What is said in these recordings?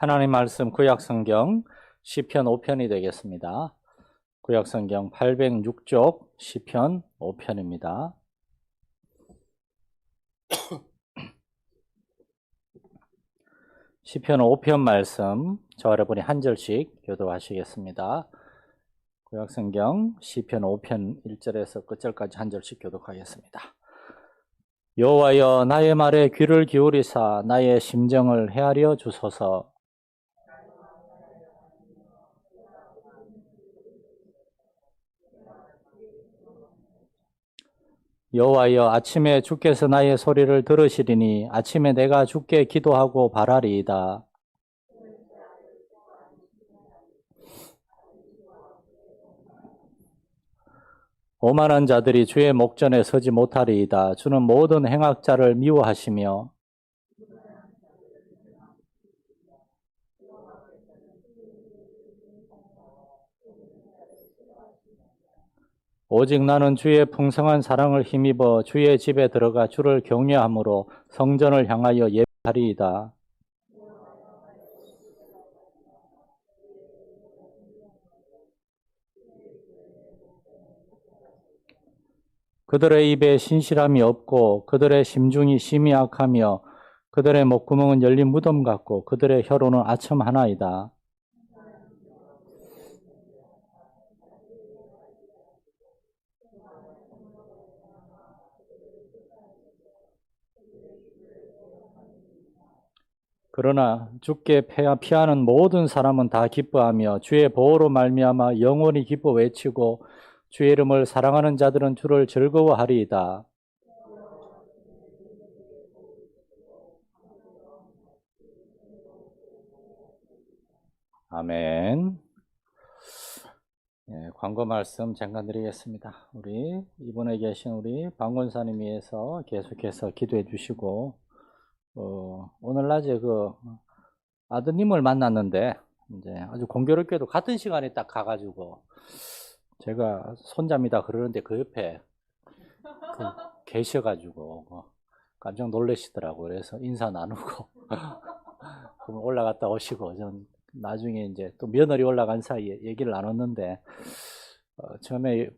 하나님 말씀 구약성경 시편 5편이 되겠습니다. 구약성경 806쪽 시편 5편입니다. 시편 5편 말씀 저와 여러분이 한 절씩 교독하시겠습니다. 구약성경 시편 5편 1절에서 끝절까지 한 절씩 교독하겠습니다. 여호와여 나의 말에 귀를 기울이사 나의 심정을 헤아려 주소서. 여호와여 아침에 주께서 나의 소리를 들으시리니 아침에 내가 주께 기도하고 바라리이다. 오만한 자들이 주의 목전에 서지 못하리이다. 주는 모든 행악자를 미워하시며 오직 나는 주의 풍성한 사랑을 힘입어 주의 집에 들어가 주를 경외함으로 성전을 향하여 예배하리이다. 그들의 입에 신실함이 없고 그들의 심중이 심히 악하며 그들의 목구멍은 열린 무덤 같고 그들의 혀로는 아첨 하나이다. 그러나 주께 피하는 모든 사람은 다 기뻐하며 주의 보호로 말미암아 영원히 기뻐 외치고 주의 이름을 사랑하는 자들은 주를 즐거워하리이다. 아멘. 광고 말씀 잠깐 드리겠습니다. 우리 이번에 계신 우리 방권사님 위해서 계속해서 기도해 주시고 오늘 낮에 그 아드님을 만났는데 이제 아주 공교롭게도 같은 시간에 딱 가가지고 제가 손자입니다 그러는데 그 옆에 계셔가지고 깜짝 놀라시더라고요. 그래서 인사 나누고 그럼 올라갔다 오시고 전 나중에 이제 또 며느리 올라간 사이에 얘기를 나눴는데 처음에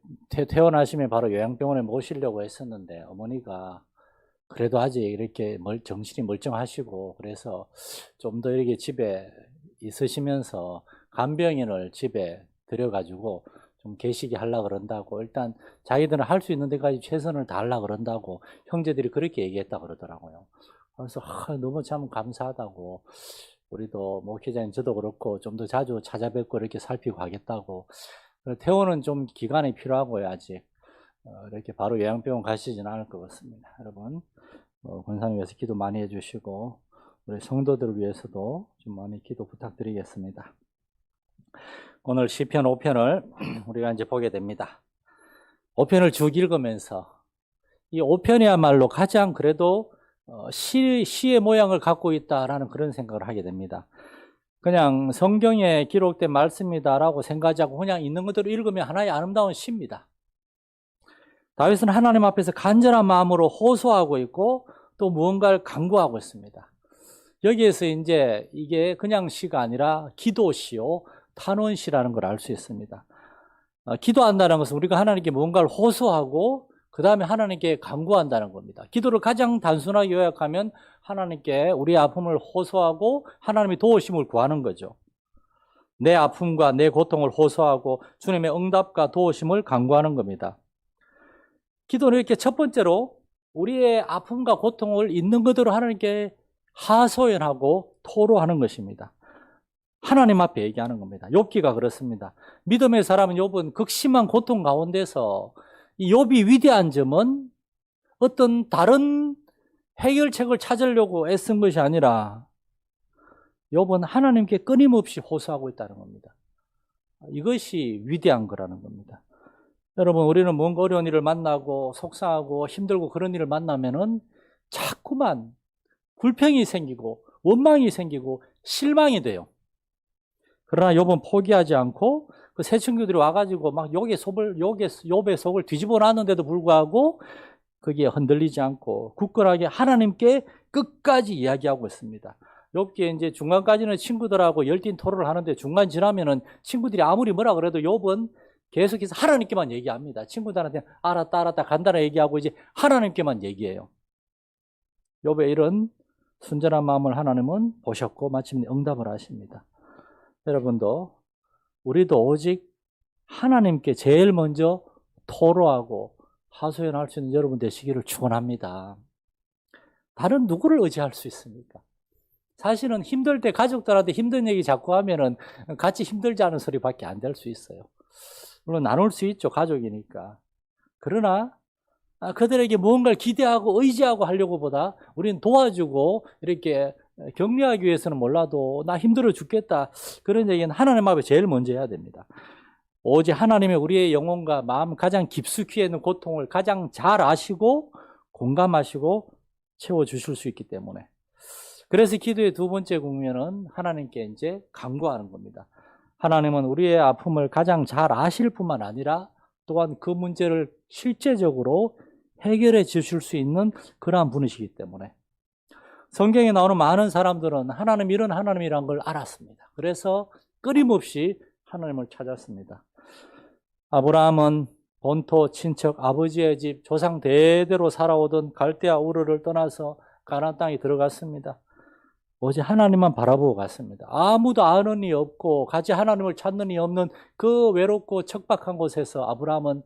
퇴원하시면 바로 요양병원에 모시려고 했었는데 어머니가 그래도 아직 이렇게 정신이 멀쩡하시고 그래서 좀 더 이렇게 집에 있으시면서 간병인을 집에 들여가지고 좀 계시게 하려고 그런다고 일단 자기들은 할 수 있는 데까지 최선을 다하려고 그런다고 형제들이 그렇게 얘기했다고 그러더라고요. 그래서 너무 참 감사하다고 우리도 목회자님 저도 그렇고 좀 더 자주 찾아뵙고 이렇게 살피고 가겠다고. 퇴원은 좀 기간이 필요하고요. 아직 이렇게 바로 요양병원 가시지는 않을 것 같습니다. 여러분 권사님 위해서 기도 많이 해주시고 우리 성도들을 위해서도 좀 많이 기도 부탁드리겠습니다. 오늘 시편 5편을 우리가 이제 보게 됩니다. 5편을 쭉 읽으면서 이 5편이야말로 가장 그래도 시의 모양을 갖고 있다라는 그런 생각을 하게 됩니다. 그냥 성경에 기록된 말씀이다라고 생각하지 않고 그냥 있는 그대로 읽으면 하나의 아름다운 시입니다. 다윗은 하나님 앞에서 간절한 마음으로 호소하고 있고 또 무언가를 간구하고 있습니다. 여기에서 이제 이게 그냥 시가 아니라 기도시요 탄원시라는 걸 알 수 있습니다. 기도한다는 것은 우리가 하나님께 무언가를 호소하고 그 다음에 하나님께 간구한다는 겁니다. 기도를 가장 단순하게 요약하면 하나님께 우리의 아픔을 호소하고 하나님의 도우심을 구하는 거죠. 내 아픔과 내 고통을 호소하고 주님의 응답과 도우심을 간구하는 겁니다. 기도는 이렇게 첫 번째로 우리의 아픔과 고통을 있는 그대로 하나님께 하소연하고 토로하는 것입니다. 하나님 앞에 얘기하는 겁니다. 욥기가 그렇습니다. 믿음의 사람은 욥은 극심한 고통 가운데서 이 욥이 위대한 점은 어떤 다른 해결책을 찾으려고 애쓴 것이 아니라 욥은 하나님께 끊임없이 호소하고 있다는 겁니다. 이것이 위대한 거라는 겁니다. 여러분 우리는 뭔가 어려운 일을 만나고 속상하고 힘들고 그런 일을 만나면은 자꾸만 불평이 생기고 원망이 생기고 실망이 돼요. 그러나 욥은 포기하지 않고 그 세 친구들이 와가지고 막 욥의 속을 뒤집어 놨는데도 불구하고 거기에 흔들리지 않고 굳건하게 하나님께 끝까지 이야기하고 있습니다. 욥기 이제 중간까지는 친구들하고 열띤 토론을 하는데 중간 지나면은 친구들이 아무리 뭐라 그래도 욥은 계속해서 하나님께만 얘기합니다. 친구들한테 알았다 간단하게 얘기하고 이제 하나님께만 얘기해요. 욥의 이런 순전한 마음을 하나님은 보셨고 마침내 응답을 하십니다. 여러분도 우리도 오직 하나님께 제일 먼저 토로하고 하소연할 수 있는 여러분 되시기를 축원합니다. 다른 누구를 의지할 수 있습니까? 사실은 힘들 때 가족들한테 힘든 얘기 자꾸 하면은 같이 힘들지 않은 소리밖에 안 될 수 있어요. 물론 나눌 수 있죠, 가족이니까. 그러나 그들에게 무언가를 기대하고 의지하고 하려고 보다 우리는 도와주고 이렇게 격려하기 위해서는 몰라도 나 힘들어 죽겠다, 그런 얘기는 하나님 앞에 제일 먼저 해야 됩니다. 오직 하나님의 우리의 영혼과 마음 가장 깊숙이 있는 고통을 가장 잘 아시고 공감하시고 채워주실 수 있기 때문에, 그래서 기도의 두 번째 국면은 하나님께 이제 간구하는 겁니다. 하나님은 우리의 아픔을 가장 잘 아실 뿐만 아니라 또한 그 문제를 실제적으로 해결해 주실 수 있는 그러한 분이시기 때문에, 성경에 나오는 많은 사람들은 하나님 이런 하나님이란 걸 알았습니다. 그래서 끊임없이 하나님을 찾았습니다. 아브라함은 본토, 친척, 아버지의 집, 조상 대대로 살아오던 갈대아 우르를 떠나서 가나안 땅에 들어갔습니다. 오직 하나님만 바라보고 갔습니다. 아무도 아는 이 없고 같이 하나님을 찾는 이 없는 그 외롭고 척박한 곳에서 아브라함은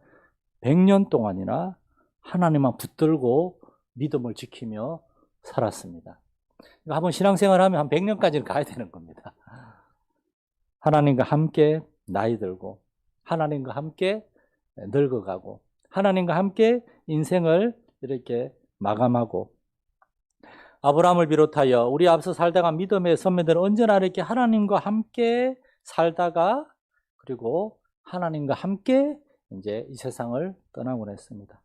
100년 동안이나 하나님만 붙들고 믿음을 지키며 살았습니다. 그러니까 한번 신앙생활 하면 한 100년까지는 가야 되는 겁니다. 하나님과 함께 나이 들고 하나님과 함께 늙어가고 하나님과 함께 인생을 이렇게 마감하고, 아브라함을 비롯하여 우리 앞서 살다가 믿음의 선배들은 언제나 이렇게 하나님과 함께 살다가 그리고 하나님과 함께 이제 이 세상을 떠나곤 했습니다.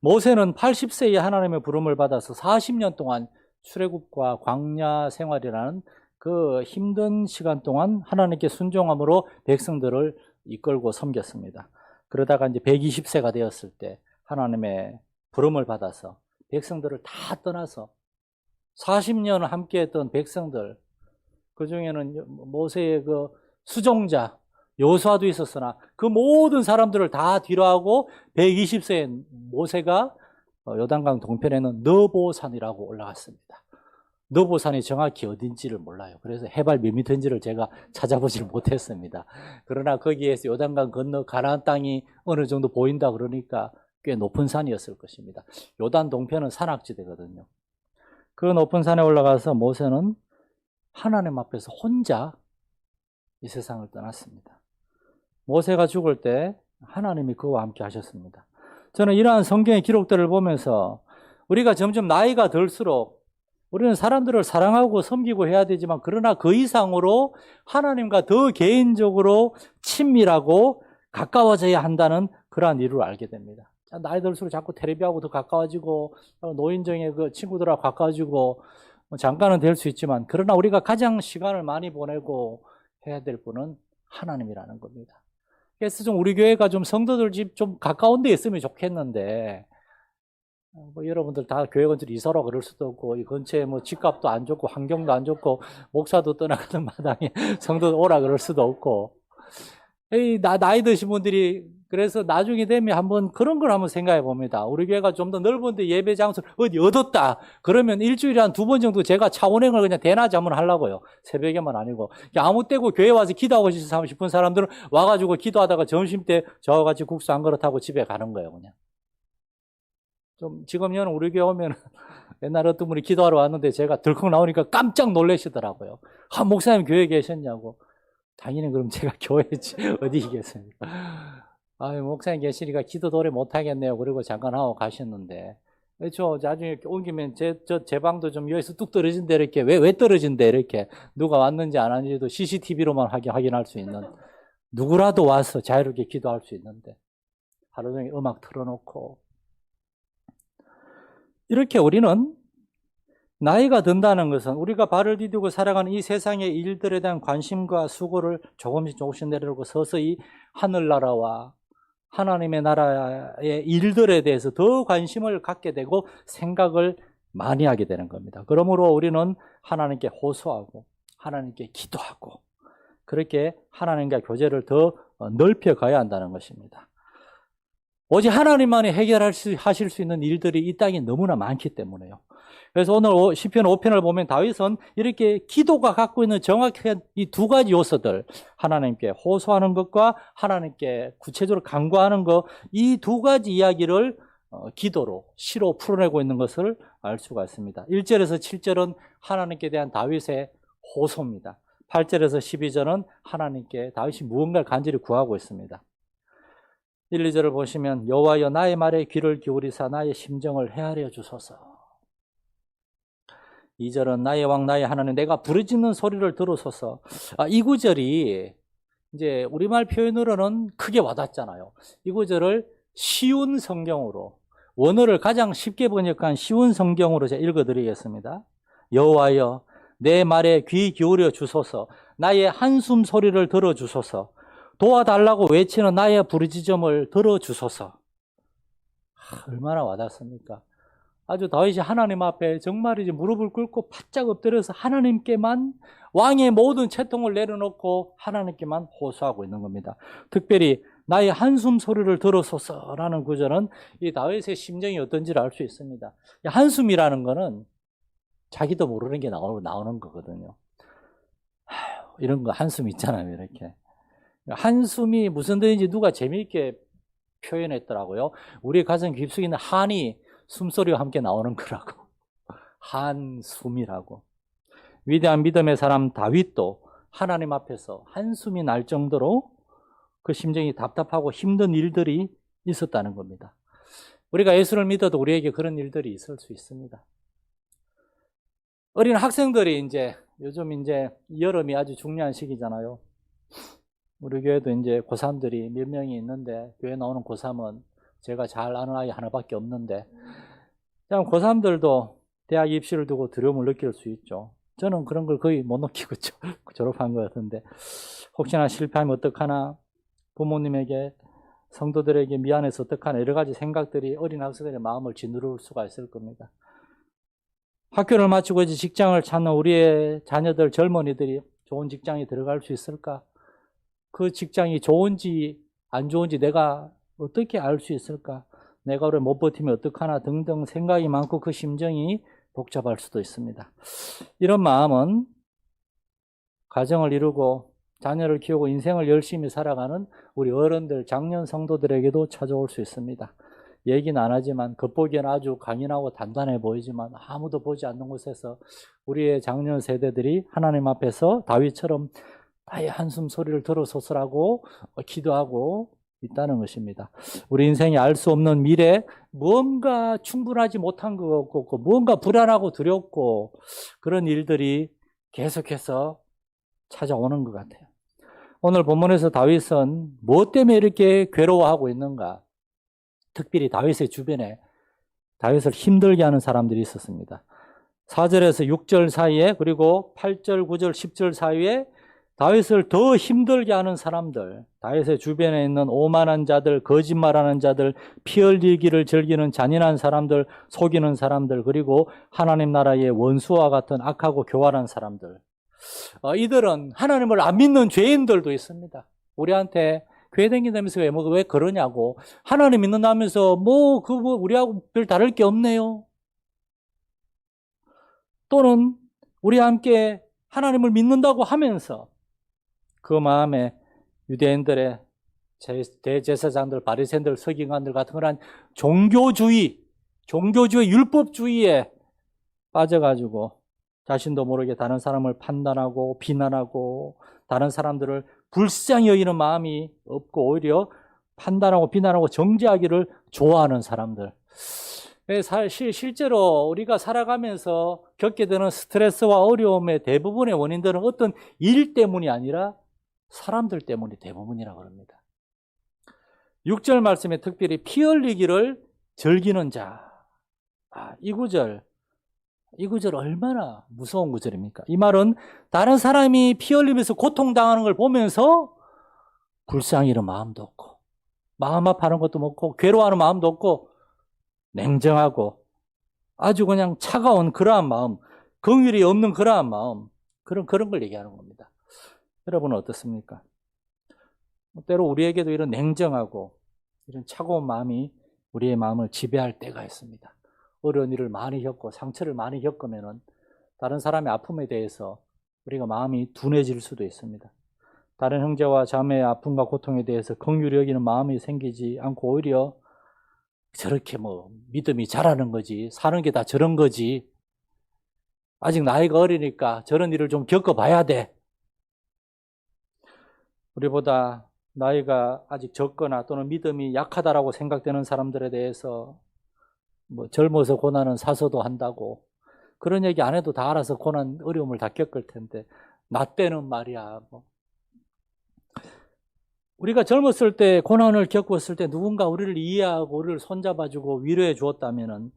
모세는 80세에 하나님의 부름을 받아서 40년 동안 출애굽과 광야 생활이라는 그 힘든 시간 동안 하나님께 순종함으로 백성들을 이끌고 섬겼습니다. 그러다가 이제 120세가 되었을 때 하나님의 부름을 받아서 백성들을 다 떠나서 40년 함께 했던 백성들, 그 중에는 모세의 그 수종자 여호수아도 있었으나 그 모든 사람들을 다 뒤로하고 120세인 모세가 요단강 동편에는 느보산이라고 올라갔습니다. 느보산이 정확히 어딘지를 몰라요. 그래서 해발 몇 미터인지를 제가 찾아보지를 못했습니다. 그러나 거기에서 요단강 건너 가나안 땅이 어느 정도 보인다 그러니까 꽤 높은 산이었을 것입니다. 요단 동편은 산악지대거든요. 그 높은 산에 올라가서 모세는 하나님 앞에서 혼자 이 세상을 떠났습니다. 모세가 죽을 때 하나님이 그와 함께 하셨습니다. 저는 이러한 성경의 기록들을 보면서 우리가 점점 나이가 들수록 우리는 사람들을 사랑하고 섬기고 해야 되지만, 그러나 그 이상으로 하나님과 더 개인적으로 친밀하고 가까워져야 한다는 그러한 이유를 알게 됩니다. 나이 들수록 자꾸 텔레비하고 더 가까워지고 노인정의 그 친구들하고 가까워지고 잠깐은 될 수 있지만, 그러나 우리가 가장 시간을 많이 보내고 해야 될 분은 하나님이라는 겁니다. 그래서 좀 우리 교회가 좀 성도들 집 좀 가까운 데 있으면 좋겠는데, 뭐 여러분들 다 교회 근처로 이사라 그럴 수도 없고, 이 근처에 뭐 집값도 안 좋고 환경도 안 좋고 목사도 떠나가는 마당에 성도들 오라 그럴 수도 없고, 나이 드신 분들이 그래서 나중에 되면 한번 그런 걸 한번 생각해 봅니다. 우리 교회가 좀 더 넓은데 예배 장소를 어디 얻었다 그러면 일주일에 한 2번 정도 제가 차 운행을 그냥 대낮에 한번 하려고요. 새벽에만 아니고. 아무 때고 교회 와서 기도하고 싶은 사람들은 와가지고 기도하다가 점심때 저와 같이 국수 한 그릇 하고 집에 가는 거예요. 그냥 좀 지금은 우리 교회 오면 옛날에 어떤 분이 기도하러 왔는데 제가 덜컥 나오니까 깜짝 놀라시더라고요. 목사님 교회에 계셨냐고. 당연히 그럼 제가 교회지 어디 계십니까? 목사님 계시니까 기도도 오래 못하겠네요. 그리고 잠깐 하고 가셨는데, 그렇죠. 나중에 옮기면 제 방도 좀 여기서 뚝 떨어진데 이렇게 왜 떨어진데 이렇게 누가 왔는지 안 왔는지도 CCTV로만 확인할 수 있는, 누구라도 와서 자유롭게 기도할 수 있는데 하루 종일 음악 틀어놓고, 이렇게 우리는 나이가 든다는 것은 우리가 발을 디디고 살아가는 이 세상의 일들에 대한 관심과 수고를 조금씩 내려놓고 서서히 하늘나라와 하나님의 나라의 일들에 대해서 더 관심을 갖게 되고 생각을 많이 하게 되는 겁니다. 그러므로 우리는 하나님께 호소하고 하나님께 기도하고 그렇게 하나님과 교제를 더 넓혀 가야 한다는 것입니다. 오직 하나님만이 하실 수 있는 일들이 이 땅에 너무나 많기 때문에요. 그래서 오늘 시편 5편을 보면 다윗은 이렇게 기도가 갖고 있는 정확한 이 두 가지 요소들, 하나님께 호소하는 것과 하나님께 구체적으로 간구하는 것, 이 두 가지 이야기를 기도로, 시로 풀어내고 있는 것을 알 수가 있습니다. 1절에서 7절은 하나님께 대한 다윗의 호소입니다. 8절에서 12절은 하나님께 다윗이 무언가를 간절히 구하고 있습니다. 1, 2절을 보시면 여호와여 나의 말에 귀를 기울이사 나의 심정을 헤아려 주소서. 2절은 나의 왕 나의 하나님 내가 부르짖는 소리를 들으소서. 이 구절이 이제 우리말 표현으로는 크게 와닿잖아요. 이 구절을 쉬운 성경으로 원어를 가장 쉽게 번역한 쉬운 성경으로 제가 읽어드리겠습니다. 여호와여 내 말에 귀 기울여 주소서. 나의 한숨 소리를 들어주소서. 도와달라고 외치는 나의 부르짖음을 들어주소서. 얼마나 와닿습니까? 아주 다윗이 하나님 앞에 정말 이제 무릎을 꿇고 바짝 엎드려서 하나님께만 왕의 모든 채통을 내려놓고 하나님께만 호소하고 있는 겁니다. 특별히 나의 한숨 소리를 들어소서라는 구절은 이 다윗의 심정이 어떤지를 알 수 있습니다. 한숨이라는 거는 자기도 모르는 게 나오는 거거든요. 이런 거 한숨 있잖아요, 이렇게. 한숨이 무슨 뜻인지 누가 재미있게 표현했더라고요. 우리 가슴 깊숙이 있는 한이 숨소리와 함께 나오는 거라고. 한숨이라고. 위대한 믿음의 사람 다윗도 하나님 앞에서 한숨이 날 정도로 그 심정이 답답하고 힘든 일들이 있었다는 겁니다. 우리가 예수를 믿어도 우리에게 그런 일들이 있을 수 있습니다. 어린 학생들이 요즘 여름이 아주 중요한 시기잖아요. 우리 교회도 고3들이 몇 명이 있는데, 교회 나오는 고3은 제가 잘 아는 아이 하나밖에 없는데, 고3들도 대학 입시를 두고 두려움을 느낄 수 있죠. 저는 그런 걸 거의 못 느끼고 졸업한 것 같은데, 혹시나 실패하면 어떡하나, 부모님에게, 성도들에게 미안해서 어떡하나, 여러 가지 생각들이 어린 학생들의 마음을 짓누를 수가 있을 겁니다. 학교를 마치고 이제 직장을 찾는 우리의 자녀들, 젊은이들이 좋은 직장에 들어갈 수 있을까? 그 직장이 좋은지 안 좋은지 내가 어떻게 알 수 있을까? 내가 오래 못 버티면 어떡하나 등등 생각이 많고 그 심정이 복잡할 수도 있습니다. 이런 마음은 가정을 이루고 자녀를 키우고 인생을 열심히 살아가는 우리 어른들, 장년 성도들에게도 찾아올 수 있습니다. 얘기는 안 하지만 겉보기에는 아주 강인하고 단단해 보이지만 아무도 보지 않는 곳에서 우리의 장년 세대들이 하나님 앞에서 다윗처럼 나의 한숨 소리를 들어소서라고 기도하고 있다는 것입니다. 우리 인생이 알 수 없는 미래, 무언가 충분하지 못한 것 같고 무언가 불안하고 두렵고 그런 일들이 계속해서 찾아오는 것 같아요. 오늘 본문에서 다윗은 무엇 때문에 이렇게 괴로워하고 있는가? 특별히 다윗의 주변에 다윗을 힘들게 하는 사람들이 있었습니다. 4절에서 6절 사이에 그리고 8절, 9절, 10절 사이에 다윗을 더 힘들게 하는 사람들, 다윗의 주변에 있는 오만한 자들, 거짓말하는 자들, 피 흘리기를 즐기는 잔인한 사람들, 속이는 사람들, 그리고 하나님 나라의 원수와 같은 악하고 교활한 사람들. 이들은 하나님을 안 믿는 죄인들도 있습니다. 우리한테 교회 다니면서 왜 그러냐고. 하나님 믿는다면서 우리하고 별 다를 게 없네요. 또는 우리와 함께 하나님을 믿는다고 하면서 그 마음에 유대인들의 대제사장들, 바리새인들, 서기관들 같은 그런 종교주의, 율법주의에 빠져가지고 자신도 모르게 다른 사람을 판단하고 비난하고 다른 사람들을 불쌍히 여기는 마음이 없고 오히려 판단하고 비난하고 정죄하기를 좋아하는 사람들. 사실 실제로 우리가 살아가면서 겪게 되는 스트레스와 어려움의 대부분의 원인들은 어떤 일 때문이 아니라 사람들 때문이 대부분이라고 합니다. 6절 말씀에 특별히 피 흘리기를 즐기는 자. 이 구절 얼마나 무서운 구절입니까? 이 말은 다른 사람이 피 흘리면서 고통당하는 걸 보면서 불쌍히 여기는 마음도 없고 마음 아파하는 것도 없고 괴로워하는 마음도 없고 냉정하고 아주 그냥 차가운 그러한 마음, 긍휼이 없는 그러한 마음, 그런 걸 얘기하는 겁니다. 여러분은 어떻습니까? 때로 우리에게도 이런 냉정하고 이런 차가운 마음이 우리의 마음을 지배할 때가 있습니다. 어려운 일을 많이 겪고 상처를 많이 겪으면은 다른 사람의 아픔에 대해서 우리가 마음이 둔해질 수도 있습니다. 다른 형제와 자매의 아픔과 고통에 대해서 긍휼히 여기는 마음이 생기지 않고 오히려 저렇게 믿음이 자라는 거지, 사는 게 다 저런 거지, 아직 나이가 어리니까 저런 일을 좀 겪어봐야 돼. 우리보다 나이가 아직 적거나 또는 믿음이 약하다라고 생각되는 사람들에 대해서 젊어서 고난은 사서도 한다고 그런 얘기 안 해도 다 알아서 고난 어려움을 다 겪을 텐데 나 때는 말이야. 우리가 젊었을 때 고난을 겪었을 때 누군가 우리를 이해하고 우리를 손잡아주고 위로해 주었다면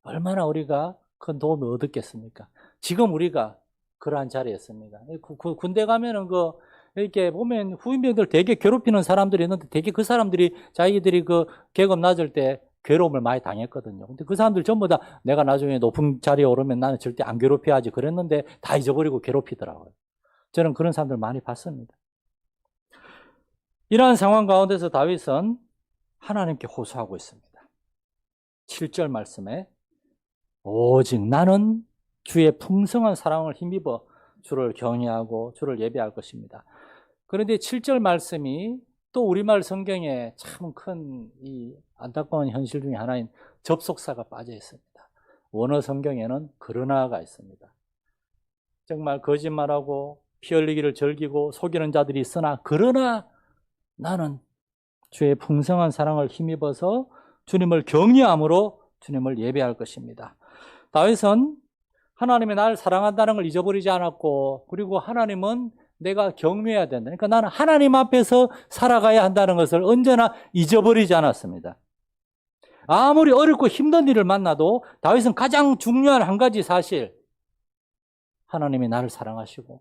얼마나 우리가 큰 도움을 얻었겠습니까? 지금 우리가 그러한 자리에 있습니다. 군대 가면은 이렇게 보면 후임병들 되게 괴롭히는 사람들이 있는데 되게 그 사람들이 자기들이 계급 낮을 때 괴로움을 많이 당했거든요. 근데 그 사람들 전부 다 내가 나중에 높은 자리에 오르면 나는 절대 안 괴롭혀야지 그랬는데 다 잊어버리고 괴롭히더라고요. 저는 그런 사람들 많이 봤습니다. 이러한 상황 가운데서 다윗은 하나님께 호소하고 있습니다. 7절 말씀에 오직 나는 주의 풍성한 사랑을 힘입어 주를 경외하고 주를 예배할 것입니다. 그런데 7절 말씀이 또 우리말 성경에 참 큰 이 안타까운 현실 중에 하나인 접속사가 빠져 있습니다. 원어 성경에는 그러나가 있습니다. 정말 거짓말하고 피 흘리기를 즐기고 속이는 자들이 있으나 그러나 나는 주의 풍성한 사랑을 힘입어서 주님을 경외함으로 주님을 예배할 것입니다. 다윗은 하나님이 나를 사랑한다는 걸 잊어버리지 않았고 그리고 하나님은 내가 경외해야 된다. 그러니까 나는 하나님 앞에서 살아가야 한다는 것을 언제나 잊어버리지 않았습니다. 아무리 어렵고 힘든 일을 만나도 다윗은 가장 중요한 한 가지 사실, 하나님이 나를 사랑하시고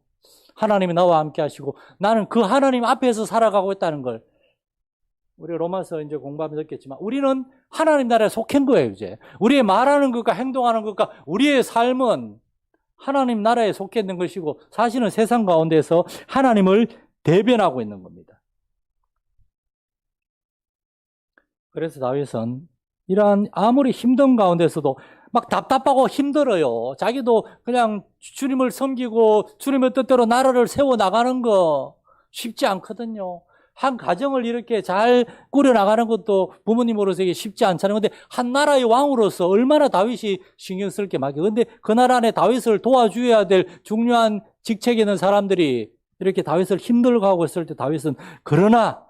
하나님이 나와 함께 하시고 나는 그 하나님 앞에서 살아가고 있다는 걸, 우리 로마서 이제 공부하면서 듣겠지만 우리는 하나님 나라에 속한 거예요. 이제 우리의 말하는 것과 행동하는 것과 우리의 삶은 하나님 나라에 속해 있는 것이고 사실은 세상 가운데서 하나님을 대변하고 있는 겁니다. 그래서 다윗은 이러한 아무리 힘든 가운데서도 막 답답하고 힘들어요. 자기도 그냥 주님을 섬기고 주님의 뜻대로 나라를 세워나가는 거 쉽지 않거든요. 한 가정을 이렇게 잘 꾸려나가는 것도 부모님으로서 이게 쉽지 않잖아요. 근데 한 나라의 왕으로서 얼마나 다윗이 신경 쓸 게 많게. 근데 그 나라 안에 다윗을 도와줘야 될 중요한 직책에 있는 사람들이 이렇게 다윗을 힘들게 하고 있을 때 다윗은 그러나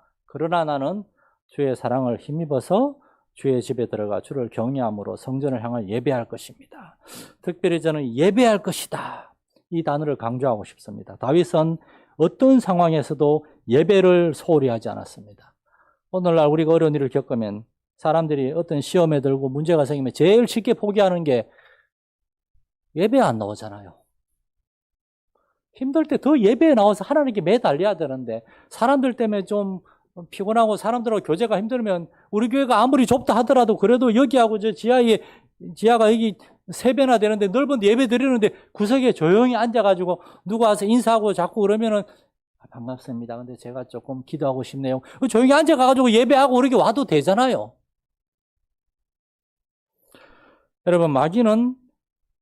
나는 주의 사랑을 힘입어서 주의 집에 들어가 주를 경외함으로 성전을 향해 예배할 것입니다. 특별히 저는 예배할 것이다, 이 단어를 강조하고 싶습니다. 다윗은 어떤 상황에서도 예배를 소홀히 하지 않았습니다. 오늘날 우리가 어려운 일을 겪으면 사람들이 어떤 시험에 들고 문제가 생기면 제일 쉽게 포기하는 게 예배 안 나오잖아요. 힘들 때 더 예배에 나와서 하나님께 매달려야 되는데 사람들 때문에 좀 피곤하고 사람들하고 교제가 힘들면 우리 교회가 아무리 좁다 하더라도 그래도 여기하고 저 지하가 여기 3배나 되는데 넓은데 예배 드리는데 구석에 조용히 앉아가지고 누가 와서 인사하고 자꾸 그러면은 반갑습니다. 근데 제가 조금 기도하고 싶네요. 조용히 앉아가지고 예배하고 그렇게 와도 되잖아요. 여러분, 마귀는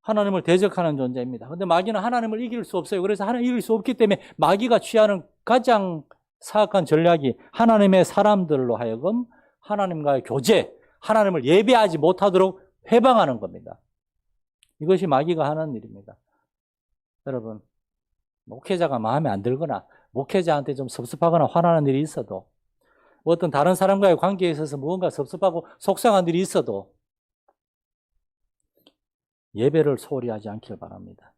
하나님을 대적하는 존재입니다. 근데 마귀는 하나님을 이길 수 없어요. 그래서 하나님을 이길 수 없기 때문에 마귀가 취하는 가장 사악한 전략이 하나님의 사람들로 하여금 하나님과의 교제, 하나님을 예배하지 못하도록 회방하는 겁니다. 이것이 마귀가 하는 일입니다. 여러분, 목회자가 마음에 안 들거나 목회자한테 좀 섭섭하거나 화나는 일이 있어도 어떤 다른 사람과의 관계에 있어서 무언가 섭섭하고 속상한 일이 있어도 예배를 소홀히 하지 않길 바랍니다.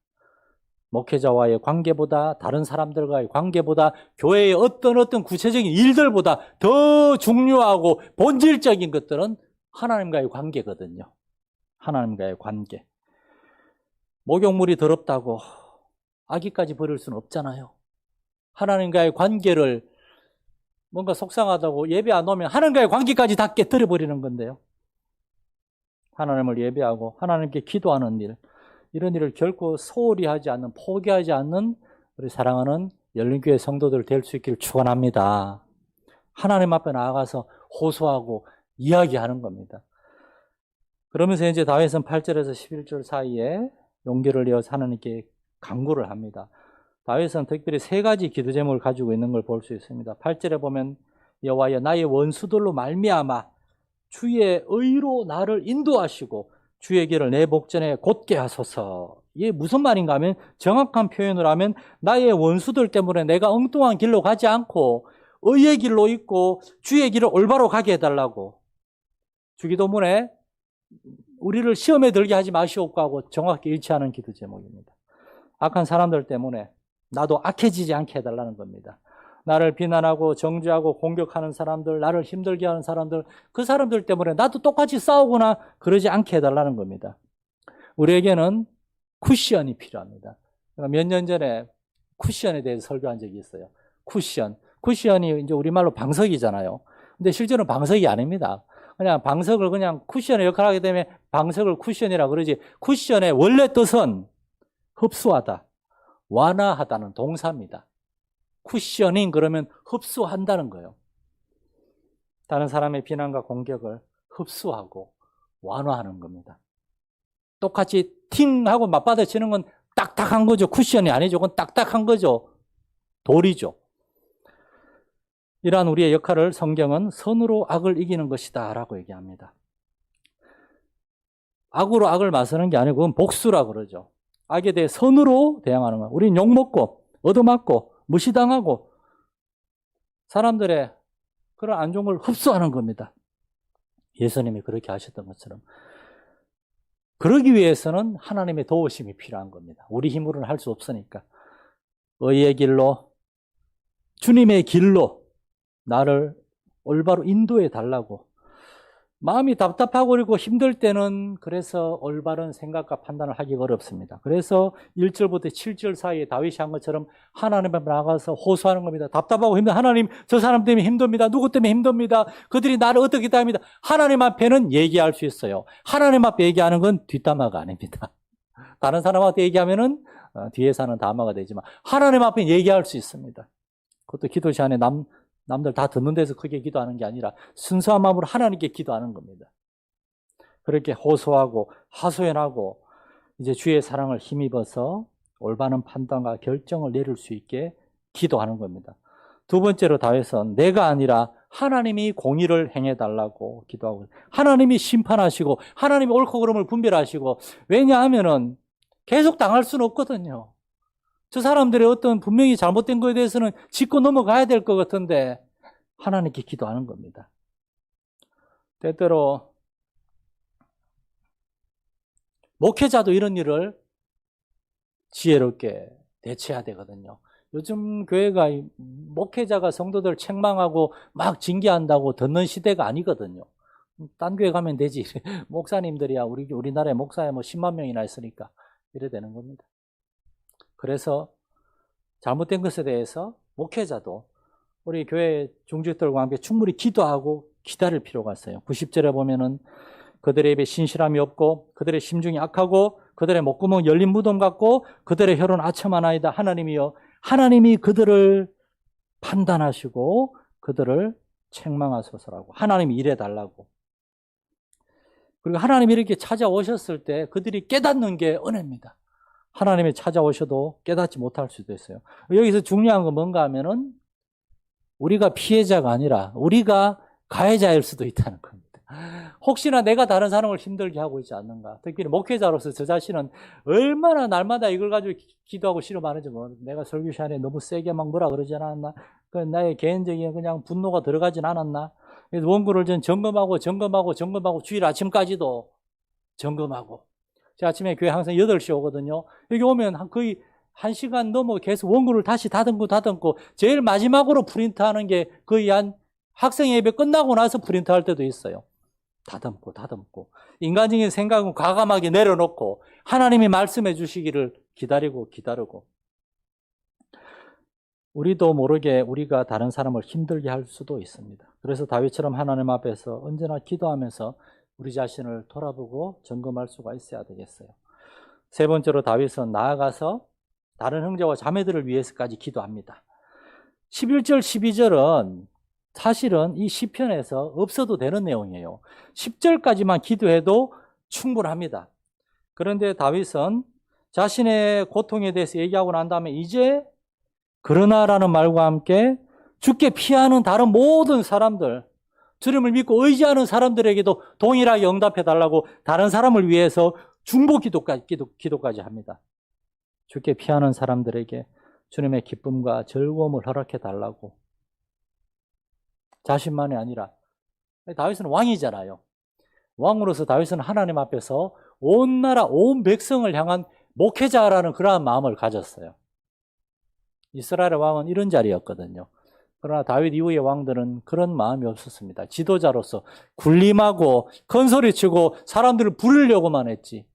목회자와의 관계보다 다른 사람들과의 관계보다 교회의 어떤 구체적인 일들보다 더 중요하고 본질적인 것들은 하나님과의 관계거든요. 하나님과의 관계. 목욕물이 더럽다고 아기까지 버릴 수는 없잖아요. 하나님과의 관계를 뭔가 속상하다고 예배 안 오면 하나님과의 관계까지 다 깨뜨려 버리는 건데요. 하나님을 예배하고 하나님께 기도하는 일, 이런 일을 결코 소홀히 하지 않는, 포기하지 않는 우리 사랑하는 열린교회 성도들 될 수 있기를 축원합니다. 하나님 앞에 나아가서 호소하고 이야기하는 겁니다. 그러면서 이제 다윗은 8절에서 11절 사이에 용기를 내어서 하나님께 간구를 합니다. 다윗은 특별히 세 가지 기도 제목을 가지고 있는 걸 볼 수 있습니다. 8절에 보면 여호와여 나의 원수들로 말미암아 주의 의로 나를 인도하시고 주의 길을 내 목전에 곧게 하소서. 이게 무슨 말인가 하면, 정확한 표현을 하면 나의 원수들 때문에 내가 엉뚱한 길로 가지 않고 의의 길로 있고 주의 길을 올바로 가게 해달라고. 주기도문에 우리를 시험에 들게 하지 마시옵고 하고 정확히 일치하는 기도 제목입니다. 악한 사람들 때문에 나도 악해지지 않게 해달라는 겁니다. 나를 비난하고 정죄하고 공격하는 사람들, 나를 힘들게 하는 사람들, 그 사람들 때문에 나도 똑같이 싸우거나 그러지 않게 해달라는 겁니다. 우리에게는 쿠션이 필요합니다. 몇 년 전에 쿠션에 대해서 설교한 적이 있어요. 쿠션이 이제 우리말로 방석이잖아요. 근데 실제로는 방석이 아닙니다. 그냥 방석을 그냥 쿠션의 역할을 하게 되면 방석을 쿠션이라 그러지, 쿠션의 원래 뜻은 흡수하다, 완화하다는 동사입니다. 쿠셔닝 그러면 흡수한다는 거예요. 다른 사람의 비난과 공격을 흡수하고 완화하는 겁니다. 똑같이 팅 하고 맞받아치는 건 딱딱한 거죠. 쿠션이 아니죠. 그건 딱딱한 거죠. 돌이죠. 이러한 우리의 역할을 성경은 선으로 악을 이기는 것이다 라고 얘기합니다. 악으로 악을 맞서는 게 아니고 그건 복수라 그러죠. 악에 대해 선으로 대항하는 거예요. 우리는 욕먹고 얻어맞고 무시당하고 사람들의 그런 안 좋은 걸 흡수하는 겁니다. 예수님이 그렇게 하셨던 것처럼. 그러기 위해서는 하나님의 도우심이 필요한 겁니다. 우리 힘으로는 할 수 없으니까. 의의 길로, 주님의 길로 나를 올바로 인도해 달라고. 마음이 답답하고 그리고 힘들 때는 그래서 올바른 생각과 판단을 하기가 어렵습니다. 그래서 1절부터 7절 사이에 다윗이 한 것처럼 하나님 앞에 나가서 호소하는 겁니다. 답답하고 힘든 하나님, 저 사람 때문에 힘듭니다. 누구 때문에 힘듭니다. 그들이 나를 어떻게 합니다. 하나님 앞에는 얘기할 수 있어요. 하나님 앞에 얘기하는 건 뒷담화가 아닙니다. 다른 사람한테 얘기하면은 뒤에 사는 담화가 되지만 하나님 앞에 얘기할 수 있습니다. 그것도 기도 시간에 남들 다 듣는 데서 크게 기도하는 게 아니라 순수한 마음으로 하나님께 기도하는 겁니다. 그렇게 호소하고 하소연하고 이제 주의 사랑을 힘입어서 올바른 판단과 결정을 내릴 수 있게 기도하는 겁니다. 두 번째로 다윗은 내가 아니라 하나님이 공의를 행해달라고 기도하고, 하나님이 심판하시고 하나님이 옳고 그름을 분별하시고, 왜냐하면은 계속 당할 수는 없거든요. 저 사람들의 어떤 분명히 잘못된 거에 대해서는 짚고 넘어가야 될 것 같은데 하나님께 기도하는 겁니다. 때때로 목회자도 이런 일을 지혜롭게 대처해야 되거든요. 요즘 교회가 목회자가 성도들 책망하고 막 징계한다고 듣는 시대가 아니거든요. 딴 교회 가면 되지. 목사님들이야 우리나라에 목사에 뭐 10만 명이나 있으니까 이래 되는 겁니다. 그래서 잘못된 것에 대해서 목회자도 우리 교회 중직들과 함께 충분히 기도하고 기다릴 필요가 있어요. 90절에 보면은 그들의 입에 신실함이 없고 그들의 심중이 악하고 그들의 목구멍 열린 무덤 같고 그들의 혀로는 아첨하나이다. 하나님이여, 하나님이 그들을 판단하시고 그들을 책망하소서라고. 하나님이 이래달라고. 그리고 하나님이 이렇게 찾아오셨을 때 그들이 깨닫는 게 은혜입니다. 하나님이 찾아오셔도 깨닫지 못할 수도 있어요. 여기서 중요한 건 뭔가 하면은 우리가 피해자가 아니라 우리가 가해자일 수도 있다는 겁니다. 혹시나 내가 다른 사람을 힘들게 하고 있지 않는가. 특히 목회자로서 저 자신은 얼마나 날마다 이걸 가지고 기도하고 씨름하는지 모르겠는데, 내가 설교 시간에 너무 세게 막 뭐라 그러지 않았나. 나의 개인적인 그냥 분노가 들어가진 않았나. 그래서 원고를 전 점검하고 주일 아침까지도 점검하고. 제가 아침에 교회 항상 8시 오거든요. 여기 오면 거의 1시간 넘어 계속 원고를 다시 다듬고 제일 마지막으로 프린트하는 게 거의 한 학생 예배 끝나고 나서 프린트할 때도 있어요. 다듬고 인간적인 생각은 과감하게 내려놓고 하나님이 말씀해 주시기를 기다리고 우리도 모르게 우리가 다른 사람을 힘들게 할 수도 있습니다. 그래서 다윗처럼 하나님 앞에서 언제나 기도하면서 우리 자신을 돌아보고 점검할 수가 있어야 되겠어요. 세 번째로 다윗은 나아가서 다른 형제와 자매들을 위해서까지 기도합니다. 11절, 12절은 사실은 이 시편에서 없어도 되는 내용이에요. 10절까지만 기도해도 충분합니다. 그런데 다윗은 자신의 고통에 대해서 얘기하고 난 다음에 이제 그러나라는 말과 함께 주께 피하는 다른 모든 사람들, 주님을 믿고 의지하는 사람들에게도 동일하게 응답해달라고 다른 사람을 위해서 중보 기도까지 합니다. 주께 피하는 사람들에게 주님의 기쁨과 즐거움을 허락해달라고. 자신만이 아니라 다윗은 왕이잖아요. 왕으로서 다윗은 하나님 앞에서 온 나라, 온 백성을 향한 목회자라는 그러한 마음을 가졌어요. 이스라엘의 왕은 이런 자리였거든요. 그러나 다윗 이후의 왕들은 그런 마음이 없었습니다. 지도자로서 군림하고 큰소리치고 사람들을 부르려고만 했지.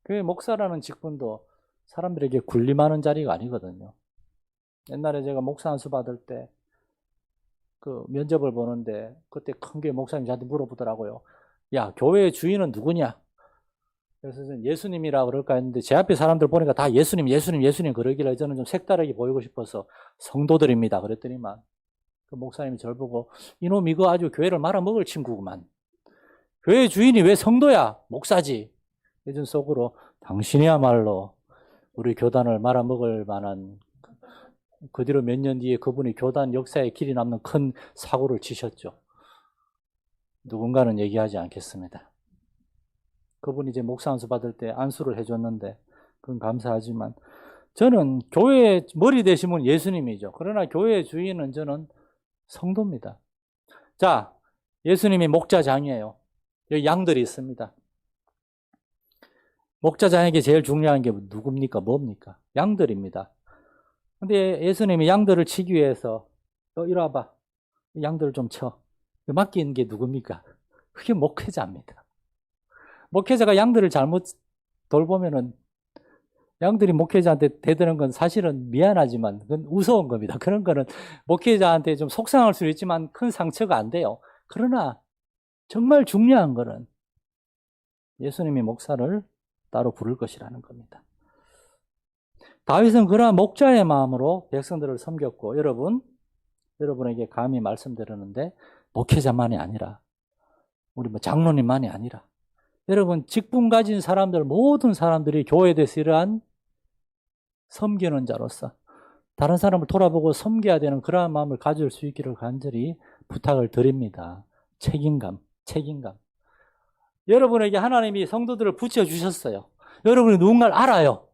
교회 목사라는 직분도 사람들에게 군림하는 자리가 아니거든요. 옛날에 제가 목사 안수 받을 때 그 면접을 보는데 그때 큰 교회 목사님이 저한테 물어보더라고요. 야, 교회의 주인은 누구냐? 그래서 저는 예수님이라 그럴까 했는데 제 앞에 사람들 보니까 다 예수님 그러길래 저는 좀 색다르게 보이고 싶어서 성도들입니다. 그랬더니만 그 목사님이 저를 보고 이놈 이거 아주 교회를 말아먹을 친구구만. 교회의 주인이 왜 성도야? 목사지. 예전 속으로 당신이야말로 우리 교단을 말아먹을 만한 그 뒤로 몇 년 뒤에 그분이 교단 역사에 길이 남는 큰 사고를 치셨죠. 누군가는 얘기하지 않겠습니다. 그분이 이제 목사 안수 받을 때 안수를 해줬는데 그건 감사하지만 저는 교회의 머리 되신 분 예수님이죠. 그러나 교회의 주인은 저는 성도입니다. 자, 예수님이 목자장이에요. 여기 양들이 있습니다. 목자장에게 제일 중요한 게 누굽니까? 뭡니까? 양들입니다. 근데 예수님이 양들을 치기 위해서 너 이리 와봐. 양들을 좀 쳐. 맡긴 게 누굽니까? 그게 목회자입니다. 목회자가 양들을 잘못 돌보면은 양들이 목회자한테 대드는 건 사실은 미안하지만 그건 우스운 겁니다. 그런 거는 목회자한테 좀 속상할 수 있지만 큰 상처가 안 돼요. 그러나 정말 중요한 거는 예수님이 목사를 따로 부를 것이라는 겁니다. 다윗은 그러한 목자의 마음으로 백성들을 섬겼고 여러분에게 감히 말씀드리는데 목회자만이 아니라 우리 장로님만이 아니라 여러분 직분 가진 사람들 모든 사람들이 교회에 대해서 이러한 섬기는 자로서 다른 사람을 돌아보고 섬겨야 되는 그러한 마음을 가질 수 있기를 간절히 부탁을 드립니다. 책임감. 여러분에게 하나님이 성도들을 붙여주셨어요. 여러분이 누군가를 알아요.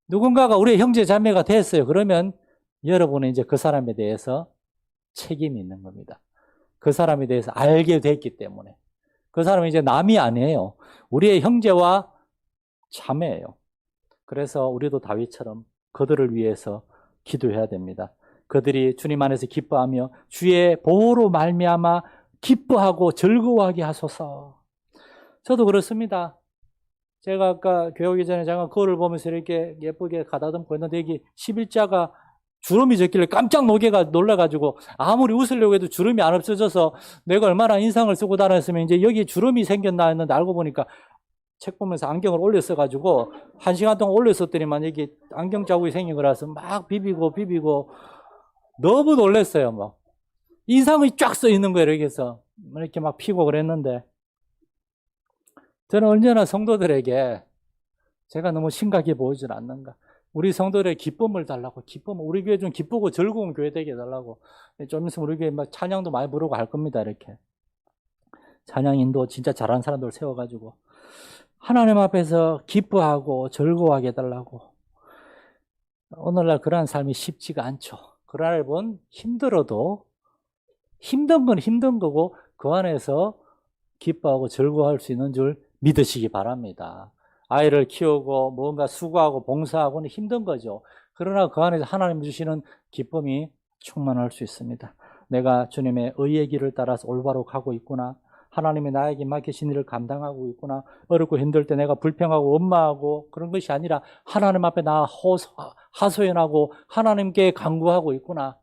누군가가 우리의 형제 자매가 됐어요. 그러면 여러분은 이제 그 사람에 대해서 책임이 있는 겁니다. 그 사람에 대해서 알게 됐기 때문에. 그 사람은 이제 남이 아니에요. 우리의 형제와 자매예요. 그래서 우리도 다윗처럼 그들을 위해서 기도해야 됩니다. 그들이 주님 안에서 기뻐하며 주의 보호로 말미암아 기뻐하고 즐거워하게 하소서. 저도 그렇습니다. 제가 아까 교회 오기 전에 잠깐 거울을 보면서 이렇게 예쁘게 가다듬고 했는데 여기 11자가 주름이 적길래 깜짝 놀라가지고 아무리 웃으려고 해도 주름이 안 없어져서 내가 얼마나 인상을 쓰고 다녔으면 이제 여기 주름이 생겼나 했는데 알고 보니까 책 보면서 안경을 올렸어가지고 1시간 동안 올렸었더니만 여기 안경 자국이 생긴 거라서 막 비비고 너무 놀랐어요. 막 인상이 쫙 써 있는 거예요. 이렇게 해서 이렇게 막 피고 그랬는데 저는 언제나 성도들에게 제가 너무 심각해 보이질 않는가. 우리 성도들의 기쁨을 달라고, 우리 교회 좀 기쁘고 즐거운 교회 되게 해달라고. 좀 있으면 우리 교회 막 찬양도 많이 부르고 할 겁니다, 이렇게. 찬양인도 진짜 잘하는 사람들 세워가지고. 하나님 앞에서 기뻐하고 즐거워하게 해달라고. 오늘날 그러한 삶이 쉽지가 않죠. 그러나 힘들어도, 힘든 건 힘든 거고, 그 안에서 기뻐하고 즐거워할 수 있는 줄 믿으시기 바랍니다. 아이를 키우고 뭔가 수고하고 봉사하고는 힘든 거죠. 그러나 그 안에서 하나님 주시는 기쁨이 충만할 수 있습니다. 내가 주님의 의의 길을 따라서 올바로 가고 있구나. 하나님이 나에게 맡기신 일을 감당하고 있구나. 어렵고 힘들 때 내가 불평하고 원망하고 그런 것이 아니라 하나님 앞에 나 하소연하고 하나님께 간구하고 있구나.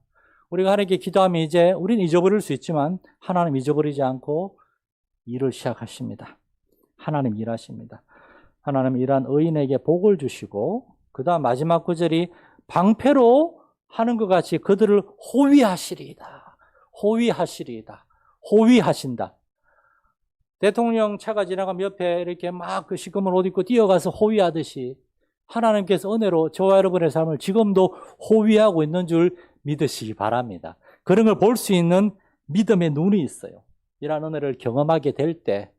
우리가 하나님께 기도하면 이제 우리는 잊어버릴 수 있지만 하나님 잊어버리지 않고 일을 시작하십니다. 하나님 일하십니다. 하나님 일한 의인에게 복을 주시고 그 다음 마지막 구절이 방패로 하는 것 같이 그들을 호위하시리이다. 호위하시리이다. 호위하신다. 대통령 차가 지나가면 옆에 이렇게 막 그 시커먼 옷 입고 뛰어가서 호위하듯이 하나님께서 은혜로 저와 여러분의 삶을 지금도 호위하고 있는 줄 믿으시기 바랍니다. 그런 걸 볼 수 있는 믿음의 눈이 있어요. 이런 은혜를 경험하게 될 때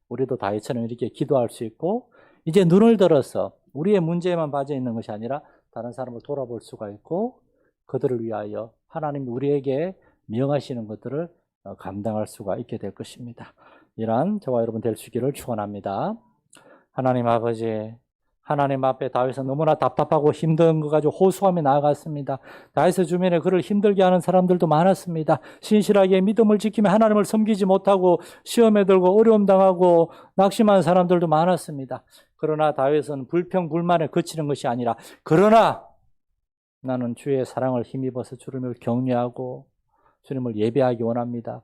우리도 다윗처럼 이렇게 기도할 수 있고 이제 눈을 들어서 우리의 문제에만 빠져 있는 것이 아니라 다른 사람을 돌아볼 수가 있고 그들을 위하여 하나님이 우리에게 명하시는 것들을 감당할 수가 있게 될 것입니다. 이러한 저와 여러분 될 수 있기를 축원합니다. 하나님 아버지, 하나님 앞에 다윗은 너무나 답답하고 힘든 거 가지고 호소하며 나아갔습니다. 다윗의 주변에 그를 힘들게 하는 사람들도 많았습니다. 신실하게 믿음을 지키며 하나님을 섬기지 못하고 시험에 들고 어려움 당하고 낙심한 사람들도 많았습니다. 그러나 다윗은 불평불만에 그치는 것이 아니라 그러나 나는 주의 사랑을 힘입어서 주님을 격려하고 주님을 예배하기 원합니다.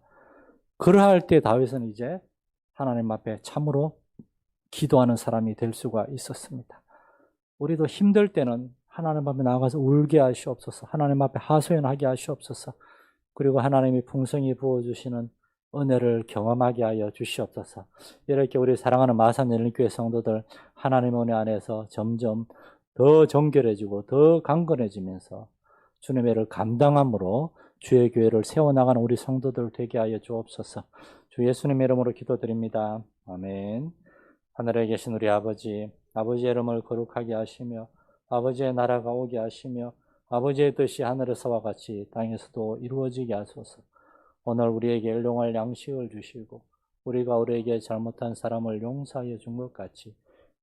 그러할 때 다윗은 이제 하나님 앞에 참으로 기도하는 사람이 될 수가 있었습니다. 우리도 힘들 때는 하나님 앞에 나가서 울게 하시옵소서. 하나님 앞에 하소연하게 하시옵소서. 그리고 하나님이 풍성히 부어주시는 은혜를 경험하게 하여 주시옵소서. 이렇게 우리 사랑하는 마산연일교회 성도들 하나님의 은혜 안에서 점점 더 정결해지고 더 강건해지면서 주님의 일을 감당함으로 주의 교회를 세워나가는 우리 성도들 되게 하여 주옵소서. 주 예수님의 이름으로 기도드립니다. 아멘. 하늘에 계신 우리 아버지, 아버지의 이름을 거룩하게 하시며 아버지의 나라가 오게 하시며 아버지의 뜻이 하늘에서와 같이 땅에서도 이루어지게 하소서. 오늘 우리에게 일용할 양식을 주시고 우리가 우리에게 잘못한 사람을 용서하여 준 것 같이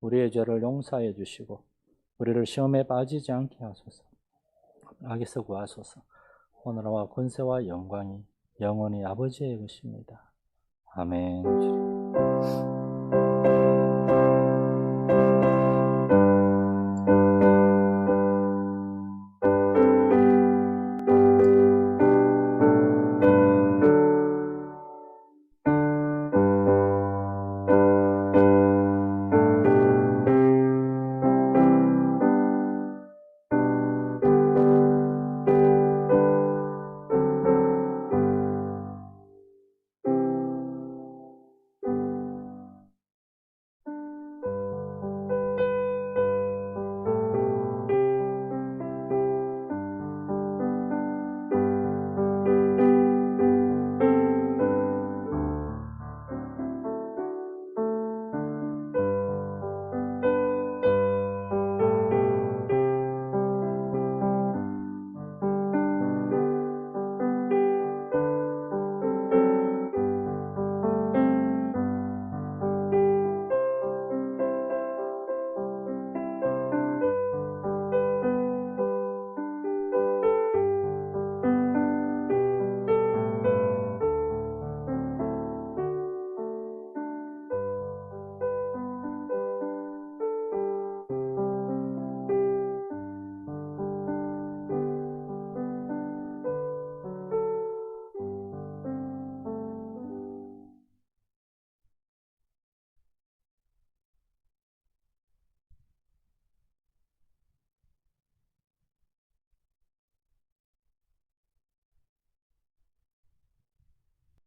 우리의 죄를 용서하여 주시고 우리를 시험에 빠지지 않게 하소서. 악에서 구하소서. 오늘과 권세와 영광이 영원히 아버지의 것입니다. 아멘.